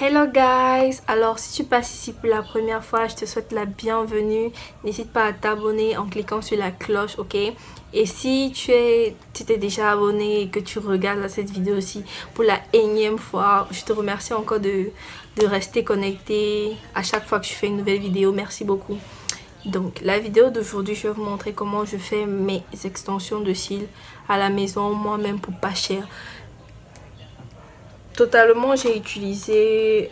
Hello guys, alors si tu passes ici pour la première fois, je te souhaite la bienvenue. N'hésite pas à t'abonner en cliquant sur la cloche, ok? Et si tu t'es déjà abonné et que tu regardes cette vidéo aussi pour la énième fois, je te remercie encore de rester connecté à chaque fois que je fais une nouvelle vidéo. Merci beaucoup. Donc la vidéo d'aujourd'hui, je vais vous montrer comment je fais mes extensions de cils à la maison moi-même pour pas cher. Totalement, j'ai utilisé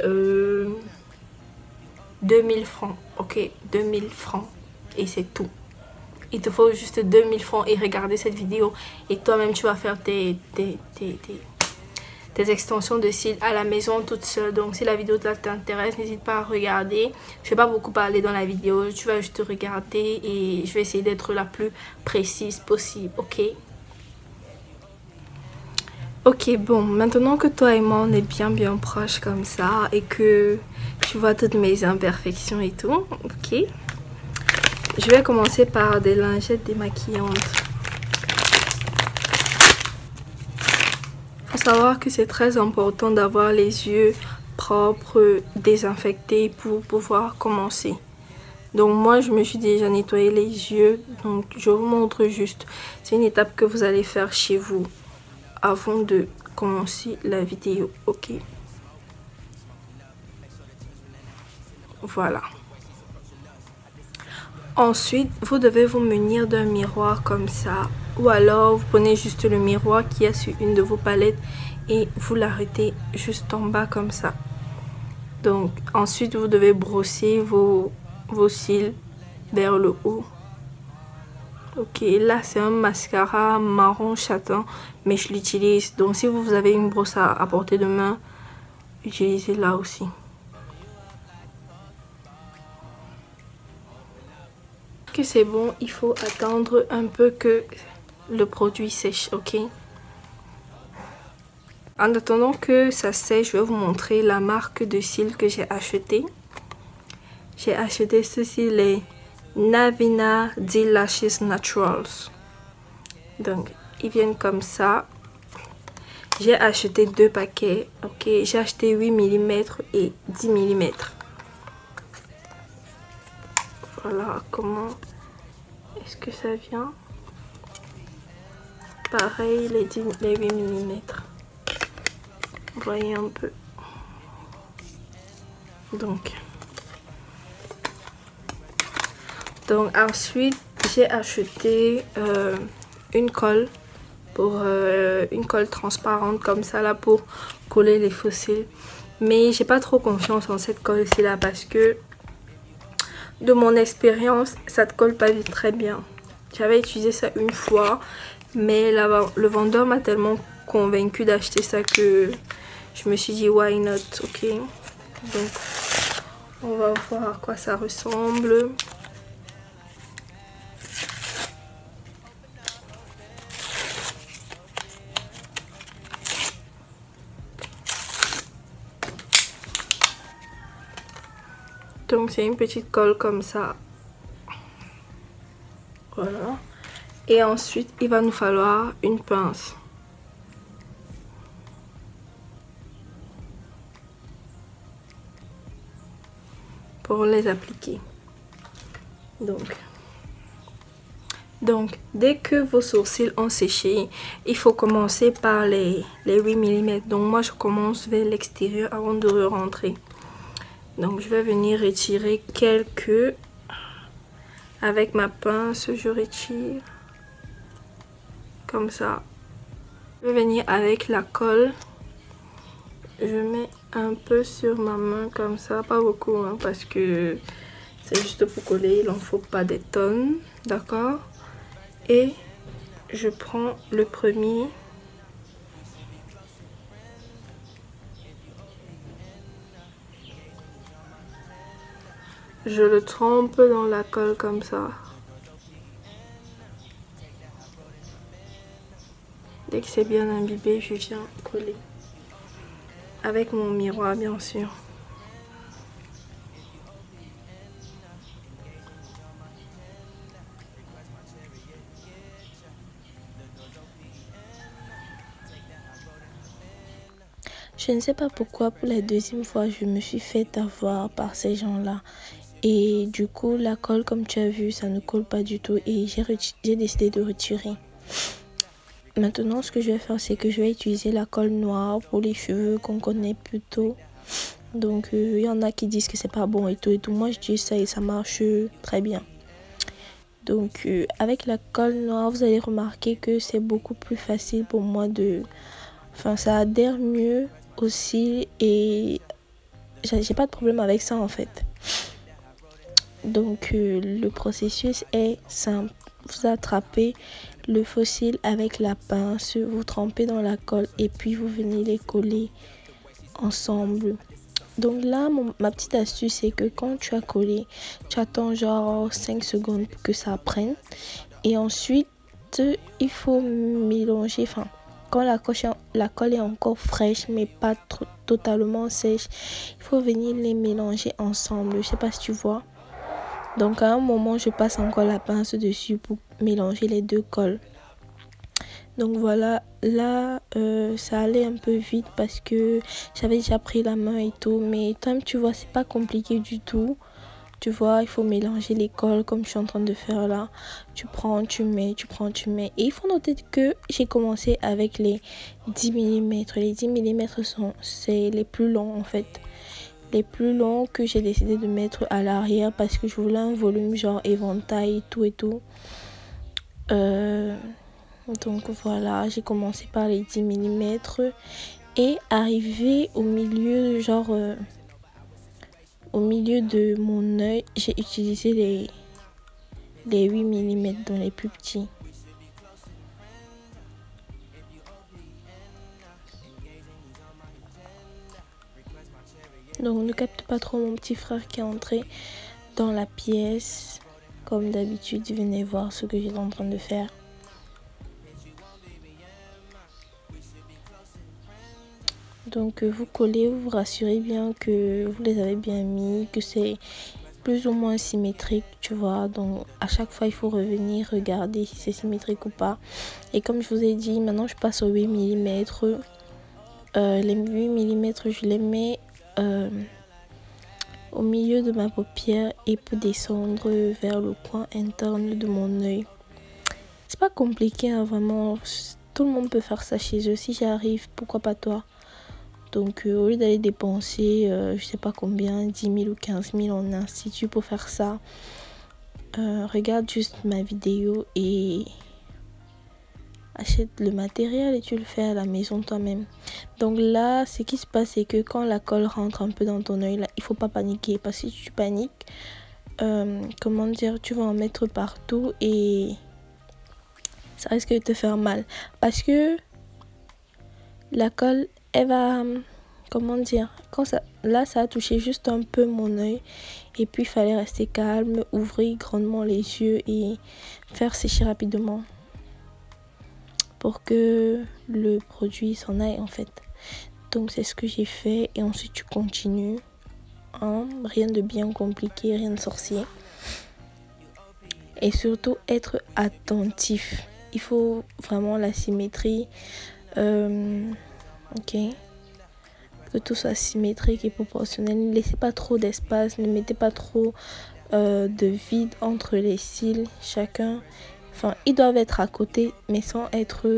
2000 francs, ok, 2000 francs et c'est tout. Il te faut juste 2000 francs et regarder cette vidéo et toi-même tu vas faire tes extensions de cils à la maison toute seule. Donc si la vidéo t'intéresse, n'hésite pas à regarder. Je vais pas beaucoup parler dans la vidéo, tu vas juste regarder et je vais essayer d'être la plus précise possible, ok? Ok, bon, maintenant que toi et moi on est bien proches comme ça et que tu vois toutes mes imperfections et tout, ok, je vais commencer par des lingettes démaquillantes. Faut savoir que c'est très important d'avoir les yeux propres, désinfectés pour pouvoir commencer. Donc moi je me suis déjà nettoyé les yeux, donc je vous montre juste. C'est une étape que vous allez faire chez vous avant de commencer la vidéo, ok? Voilà. Ensuite, vous devez vous munir d'un miroir comme ça. Ou alors, vous prenez juste le miroir qui est sur une de vos palettes et vous l'arrêtez juste en bas comme ça. Donc, ensuite, vous devez brosser vos cils vers le haut. Ok, là, c'est un mascara marron châtain, mais je l'utilise. Donc, si vous avez une brosse à portée de main, utilisez-la aussi. Que c'est bon, il faut attendre un peu que le produit sèche, ok? En attendant que ça sèche, je vais vous montrer la marque de cils que j'ai acheté. J'ai acheté ceci, les Navina D-Lashes Naturals. Donc, ils viennent comme ça. J'ai acheté 2 paquets, ok? J'ai acheté 8 mm et 10 mm. Voilà comment est-ce que ça vient. Pareil, les 8 mm. Vous voyez un peu. Donc ensuite, j'ai acheté une colle pour une colle transparente comme ça là pour coller les faux cils. Mais j'ai pas trop confiance en cette colle ci là parce que de mon expérience, ça ne colle pas très bien. J'avais utilisé ça une fois, mais le vendeur m'a tellement convaincu d'acheter ça que je me suis dit why not, ok? Donc on va voir à quoi ça ressemble. Donc c'est une petite colle comme ça. Voilà. Et ensuite, il va nous falloir une pince. Pour les appliquer. Donc, dès que vos sourcils ont séché, il faut commencer par les 8 mm. Donc moi, je commence vers l'extérieur avant de rentrer. Donc, je vais venir retirer quelques... Avec ma pince, je retire. Comme ça. Je vais venir avec la colle. Je mets un peu sur ma main comme ça. Pas beaucoup, hein, parce que c'est juste pour coller. Il n'en faut pas des tonnes. D'accord? Et je prends le premier. Je le trempe dans la colle comme ça. Dès que c'est bien imbibé, je viens coller. Avec mon miroir, bien sûr. Je ne sais pas pourquoi, pour la deuxième fois, je me suis fait avoir par ces gens-là. Et du coup, la colle, comme tu as vu, ça ne colle pas du tout. Et j'ai décidé de retirer. Maintenant, ce que je vais faire, c'est que je vais utiliser la colle noire pour les cheveux qu'on connaît plutôt. Donc, il y en a qui disent que c'est pas bon et tout et tout. Moi, je dis ça et ça marche très bien. Donc, avec la colle noire, vous allez remarquer que c'est beaucoup plus facile pour moi de... Enfin, ça adhère mieux aussi et j'ai pas de problème avec ça en fait. Donc, le processus est simple. Vous attrapez le fossile avec la pince, vous trempez dans la colle et puis vous venez les coller ensemble. Donc là, ma petite astuce, c'est que quand tu as collé, tu attends genre 5 secondes pour que ça prenne. Et ensuite, il faut mélanger, enfin, quand la colle est encore fraîche, mais pas trop, totalement sèche, il faut venir les mélanger ensemble. Je sais pas si tu vois. Donc à un moment, je passe encore la pince dessus pour mélanger les deux colles. Donc voilà, là, ça allait un peu vite parce que j'avais déjà pris la main et tout. Mais comme tu vois, c'est pas compliqué du tout. Tu vois, il faut mélanger les colles comme je suis en train de faire là. Tu prends, tu mets, tu prends, tu mets. Et il faut noter que j'ai commencé avec les 10 mm. Les 10 mm, c'est les plus longs en fait. Les plus longs que j'ai décidé de mettre à l'arrière parce que je voulais un volume genre éventail et tout et tout. Donc voilà, j'ai commencé par les 10 mm et arrivé au milieu, genre au milieu de mon œil, j'ai utilisé les 8 mm dans les plus petits. Donc ne capte pas trop mon petit frère qui est entré dans la pièce. Comme d'habitude, venez voir ce que j'étais en train de faire. Donc vous collez, vous vous rassurez bien que vous les avez bien mis, que c'est plus ou moins symétrique, tu vois. Donc à chaque fois il faut revenir regarder si c'est symétrique ou pas. Et comme je vous ai dit, maintenant je passe aux 8 mm. Les 8 mm, je les mets au milieu de ma paupière et pour descendre vers le coin interne de mon œil. C'est pas compliqué, hein, vraiment. Tout le monde peut faire ça chez eux. Si j'arrive, pourquoi pas toi? Donc au lieu d'aller dépenser, je sais pas combien, 10 000 ou 15 000 en institut pour faire ça, regarde juste ma vidéo et achète le matériel et tu le fais à la maison toi-même. Donc là, ce qui se passe, c'est que quand la colle rentre un peu dans ton œil, là, il faut pas paniquer. Parce que si tu paniques, comment dire, tu vas en mettre partout et ça risque de te faire mal. Parce que la colle, elle va, comment dire, quand ça, là ça a touché juste un peu mon œil et puis il fallait rester calme, ouvrir grandement les yeux et faire sécher rapidement pour que le produit s'en aille en fait. Donc c'est ce que j'ai fait et ensuite tu continues, hein? Rien de bien compliqué, rien de sorcier et surtout être attentif. Il faut vraiment la symétrie. Ok, que tout soit symétrique et proportionnel. Ne laissez pas trop d'espace, ne mettez pas trop de vide entre les cils. Chacun, enfin, ils doivent être à côté, mais sans être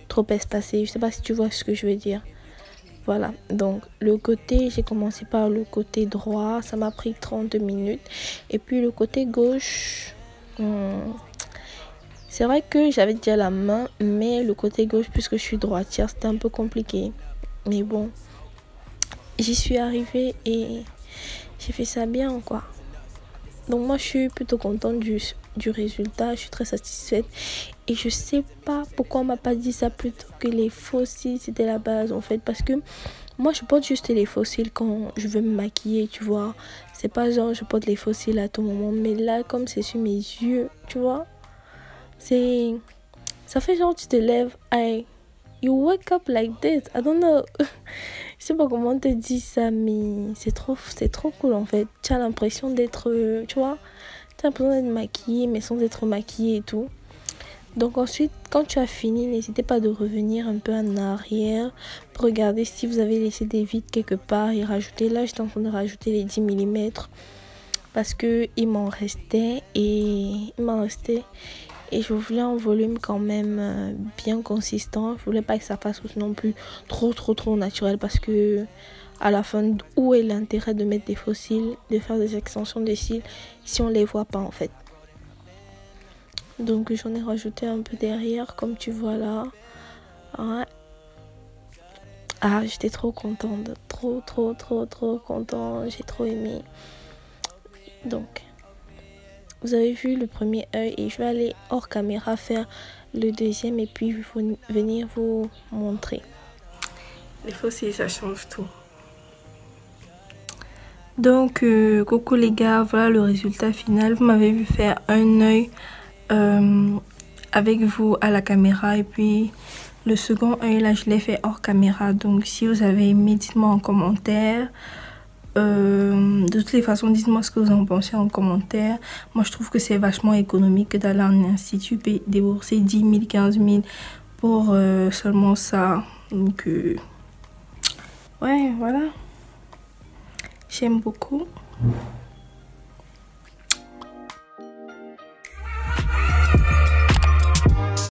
trop espacés. Je sais pas si tu vois ce que je veux dire. Voilà, donc le côté, j'ai commencé par le côté droit, ça m'a pris 30 minutes. Et puis le côté gauche, c'est vrai que j'avais déjà la main, mais le côté gauche, puisque je suis droitière, c'était un peu compliqué. Mais bon, j'y suis arrivée et j'ai fait ça bien, quoi. Donc moi, je suis plutôt contente du résultat. Je suis très satisfaite. Et je sais pas pourquoi on m'a pas dit ça plus tôt, que les fossiles, c'était la base, en fait. Parce que moi, je porte juste les fossiles quand je veux me maquiller, tu vois. C'est pas genre, je porte les fossiles à tout moment. Mais là, comme c'est sur mes yeux, tu vois. Ça fait genre tu te lèves, you wake up like this. I don't know. Je sais pas comment te dire ça, mais c'est trop cool en fait. Tu as l'impression d'être, tu vois, tu as l'impression d'être maquillée, mais sans être maquillée et tout. Donc ensuite, quand tu as fini, n'hésitez pas de revenir un peu en arrière pour regarder si vous avez laissé des vides quelque part et rajouter. Là, j'étais en train de rajouter les 10 mm parce que il m'en restait et je voulais un volume quand même bien consistant. Je voulais pas que ça fasse non plus trop naturel parce que à la fin, où est l'intérêt de mettre des faux cils, de faire des extensions de cils si on les voit pas en fait. Donc j'en ai rajouté un peu derrière comme tu vois là. Ouais. Ah, j'étais trop contente, trop contente, j'ai trop aimé. Donc vous avez vu le premier œil et je vais aller hors caméra faire le deuxième et puis venir vous montrer. Les fossiles, ça change tout. Donc coucou les gars, voilà le résultat final. Vous m'avez vu faire un œil avec vous à la caméra et puis le second œil là je l'ai fait hors caméra. Donc si vous avez aimé, dites-moi en commentaire. De toutes les façons, dites-moi ce que vous en pensez en commentaire. Moi je trouve que c'est vachement économique d'aller en institut et débourser 10 000, 15 000 pour seulement ça. Donc ouais, voilà, j'aime beaucoup.